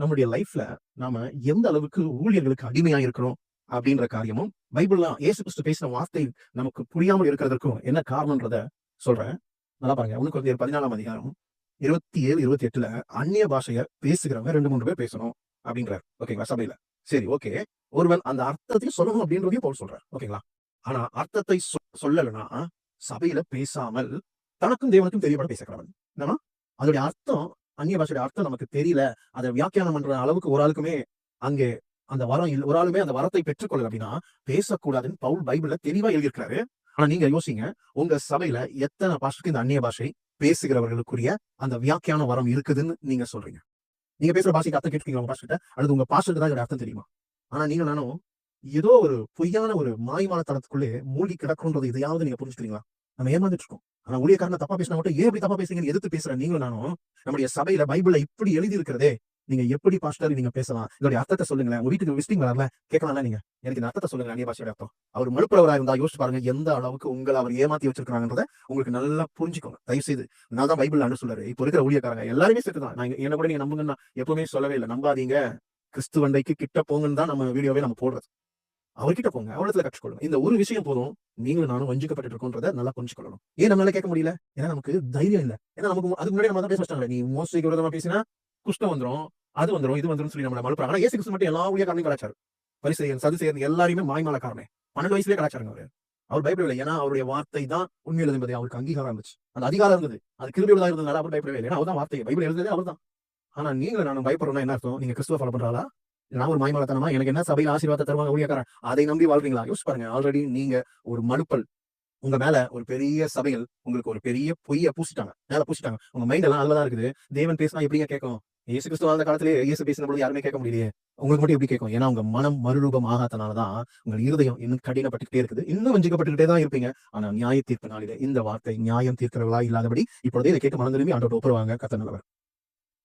நம்முடைய லைஃப்ல நாம எந்த அளவுக்கு ஊழியர்களுக்கு அடிமையா இருக்கிறோம் அப்படின்ற காரியமும், பைபிள்ல இயேசு கிறிஸ்து பேசின வார்த்தை நமக்கு புரியாமல் இருக்கிறதற்கும் என்ன காரணம்ன்றத சொல்றேன். நல்லா பாருங்க. 1 கொரிந்தியர் 14ஆம் அதிகாரம் 27, 28ல அந்நிய பாஷைய பேசுகிறவங்க 2, 3 பேர் பேசணும் அப்படின்றார். ஓகேங்களா? சபையில. சரி, ஓகே. ஒருவன் அந்த அர்த்தத்தையும் சொல்லணும் அப்படின்றதையும் பவுல் சொல்றார். ஓகேங்களா? ஆனா அர்த்தத்தை சொல்லலைன்னா சபையில பேசாமல் தனக்கும் தேவனுக்கும் தெரியப்பட பேசக்கிறவன். என்னன்னா அதோடைய அர்த்தம், அந்நிய பாஷையோட அர்த்தம் நமக்கு தெரியல. அதை வியாக்கியானம் பண்ற அளவுக்கு ஒரு ஆளுக்குமே அங்கே அந்த வரம் ஒரு ஆளுமே அந்த வரத்தை பெற்றுக்கொள்ளல அப்படின்னா பேசக்கூடாதுன்னு பவுல் பைபிள்ல தெளிவா எழுதியிருக்கிறாரு. ஆனா நீங்க யோசிங்க, உங்க சபையில எத்தனை பாஸ்டருக்கு இந்த அந்நிய பாஷை பேசுகிறவர்களுக்குரிய அந்த வியாக்கியான வரம் இருக்குதுன்னு நீங்க சொல்றீங்க? நீங்க பேசுற பாஷைக்கு அர்த்தம் கேட்டுக்கீங்களா உங்க பாஸ்டர்கிட்ட? அல்லது உங்க பாஸ்டருக்கு தான் இதோட அர்த்தம் தெரியுமா? ஆனா நீங்க நானும் ஏதோ ஒரு பொய்யான ஒரு மாய்மான தளத்துக்குள்ளே மூழ்கி கிடக்கும்ன்றது இதையாவது நீங்க புரிஞ்சுக்கிறீங்களா? நம்ம ஏமாந்துட்டு இருக்கோம். ஆனா ஊழியக்காரனை தப்பா பேசினா மட்டும் ஏன் இப்படி தப்பா பேசுறீங்கன்னு எதிர்த்து பேசுற நீங்களும் நானும் நம்முடைய சபையில பைபிள்ல இப்படி எழுதி இருக்கிறதே, நீங்க எப்படி பாஸ்டர் நீங்க பேசலாம்? இதோட அர்த்தத்தை சொல்லுங்களேன். உங்க வீட்டுக்கு விசிட்டிங் வரல கேட்கலாம்ல நீங்க. எனக்கு இந்த அர்த்தத்தை சொல்லுங்க, அந்நிய பாஷையோட அர்த்தம். அவர் மறுப்புறவரா இருந்தா யோசிச்சு பாருங்க, எந்த அளவுக்கு உங்களை அவர் ஏமாத்தி வச்சிருக்காங்கன்றத உங்களுக்கு நல்லா புரிஞ்சுக்கோங்க. தயவு செய்து நான் தான் பைபிள் சொல்றாரு. இப்போ இருக்கிற ஊழியக்காரங்க எல்லாருமே சேர்த்துதான். நான் என்ன கூட நீங்க நம்புங்கன்னா எப்பவுமே சொல்லவே இல்லை. நம்பாதீங்க. கிறிஸ்துவண்டைக்கு கிட்ட போங்கன்னு தான் நம்ம வீடியோவே நம்ம போடுறது. அவர்கிட்ட போங்க, அவரிடத்துல கற்றுக்கொள்ளுங்க. இந்த ஒரு விஷயம் போதும், நீங்களும் நானும் வஞ்சிக்கப்பட்டு இருக்கோன்றத நல்லா புரிஞ்சுக்கொள்ளணும். ஏன் நம்மளால கேட்க முடியல? ஏன்னா நமக்கு தைரியம் இல்ல. ஏன்னா நமக்கு அதுக்கு முன்னாடி நம்ம தான் பேச வச்சிட்டாங்க. நீ மோசடிக்கு விரோதமா பேசினா குஷ்டம் வந்துரும், அது வந்துரும், இது வந்துரும் சொல்லி நம்மள மழுப்புறாங்க. ஆனா இயேசு கிறிஸ்து மட்டும் எல்லா ஊழியக்காரனையும் கலாச்சாரம், பரிசேயன் சதுசேயன் எல்லாரையுமே மாய்மாலக்காரனே 12 வயசுலயே கலாச்சாரங்க அவரு. அவர் பயப்படவில்லை. ஏன்னா அவருடைய வார்த்தை தான் உண்மையில் என்பதை அவருக்கு அங்கீகாரம் இருந்துச்சு. அந்த அதிகாரம் இருந்தது. அது கிருபையுள்ளதா இருந்ததுனால அவர் பயப்படவே இல்லை. ஏன்னா அவர் தான் வார்த்தை, பைபிள் எழுதுறதே அவர் தான். ஆனா நீங்களும் நானும் பயப்படுறோம்னா என்ன அர்த்தம்? நீங்க கிறிஸ்துவ ஃபாலோ பண்றாளா? நான் ஒரு மாய்மாலத்தனமா எனக்கு என்ன சபையில ஆசீர்வாதத்தை தருவாங்க ஊழியக்காரன், அதை நம்பி வாழ்றீங்களா? யோசிச்சு பாருங்க. ஆல்ரெடி நீங்க ஒரு மழுப்பல், உங்க மேல ஒரு பெரிய சபைகள் உங்களுக்கு ஒரு பெரிய பொய்ய பூசிட்டாங்க, மேல பூசிட்டாங்க. உங்க மைண்ட் எல்லாம் அதுலதான் இருக்குது. தேவன் பேசினா எப்படிங்க கேட்கும்? இயேசு கிறிஸ்து வாழ்ந்த காலத்திலே இயேசு பேசின பொழுது யாருமே கேட்க முடியலையே. உங்களுக்கு மட்டும் எப்படி கேட்கும்? ஏன்னா உங்க மனம் மறுரூபம் ஆகாதனாலதான் உங்க இருதயம் இன்னும் கடினப்பட்டுக்கிட்டே இருக்குது. இன்னும் வஞ்சிக்கப்பட்டுக்கிட்டே தான் இருப்பீங்க. ஆனா நியாய தீர்ப்பு நாளிலே இந்த வார்த்தை நியாயம் தீர்க்கிறவர்களா இல்லாதபடி இப்பொழுதே இதை கேட்டு மனம் திரும்பி ஆண்டோட ஒப்புருவாங்க. கர்த்தர் நல்லவர்.